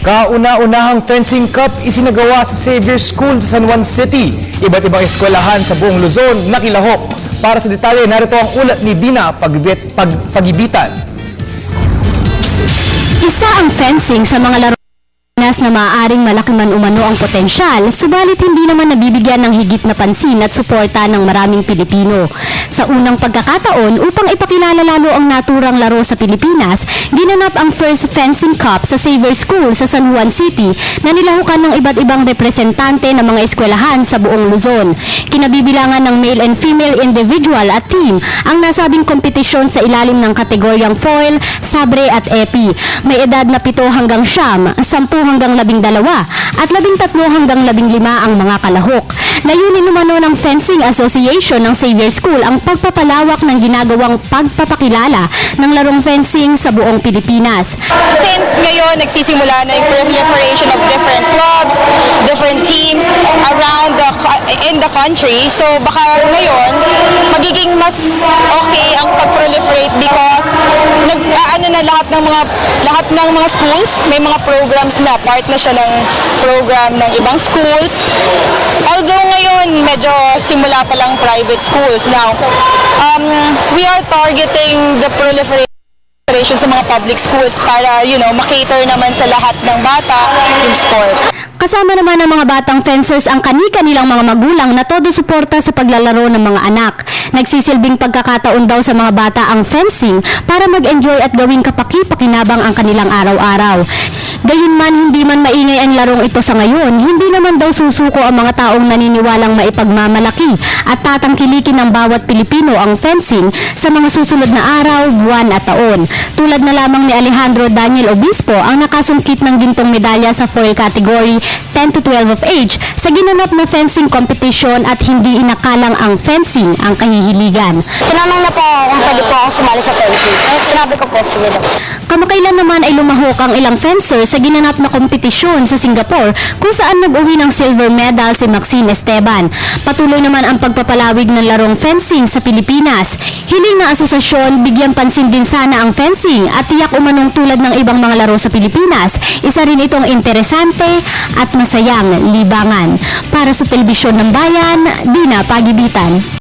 Kauna-unahang fencing cup isinagawa sa Xavier School sa San Juan City. Iba't ibang eskwelahan sa buong Luzon nakilahok. Para sa detalye, narito ang ulat ni Dina Pagibitan. Isa ang fencing sa mga laro na maaaring malaki man umano ang potensyal, subalit hindi naman nabibigyan ng higit na pansin at suporta ng maraming Pilipino. Sa unang pagkakataon, upang ipakilala lalo ang naturang laro sa Pilipinas, ginanap ang First Fencing Cup sa Xavier School sa San Juan City na nilahukan ng iba't ibang representante ng mga eskwelahan sa buong Luzon. Kinabibilangan ng male and female individual at team ang nasabing kompetisyon sa ilalim ng kategoryang foil, sabre at epi. May edad na 7 hanggang 9, 10 hanggang 12 at 13 hanggang 15 ang mga kalahok. Layunin umano ng Fencing Association ng Xavier School ang pagpapalawak ng ginagawang pagpapakilala ng larong fencing sa buong Pilipinas. Since ngayon nagsisimula na yung proliferation of different clubs, different teams around in the country, so baka ngayon magiging mas okay ang pag-proliferate because lahat ng mga schools may mga programs na part na siya ng program ng ibang schools. Although ngayon medyo simula pa lang private schools now, we are targeting the proliferation sa mga public schools para makater naman sa lahat ng bata yung sport. Kasama naman ng mga batang fencers ang kani-kanilang mga magulang na todo suporta sa paglalaro ng mga anak. Nagsisilbing pagkakataon daw sa mga bata ang fencing para mag-enjoy at gawing kapaki-pakinabang ang kanilang araw-araw. Gayunman, hindi man maingay ang larong ito sa ngayon, hindi naman daw susuko ang mga taong naniniwalang maipagmamalaki at tatangkilikin ng bawat Pilipino ang fencing sa mga susunod na araw, buwan at taon. Tulad na lamang ni Alejandro Daniel Obispo ang nakasungkit ng gintong medalya sa foil category 10 to 12 of age sa ginanap na fencing competition at hindi inakalang ang fencing ang kahihiligan. Tinanong na po kung pwede po akong sumali sa fencing. Sinabi ko po, sige daw. Kamakailan naman ay lumahok ang ilang fencer sa ginanap na kompetisyon sa Singapore kung saan nag-uwi ng silver medal si Maxine Esteban. Patuloy naman ang pagpapalawig ng larong fencing sa Pilipinas. Hiling na asosasyon, bigyan pansin din sana ang fencing at tiyak umanong tulad ng ibang mga laro sa Pilipinas. Isa rin itong interesante at masayang libangan. Para sa Telebisyon ng Bayan, Dina Pagibitan.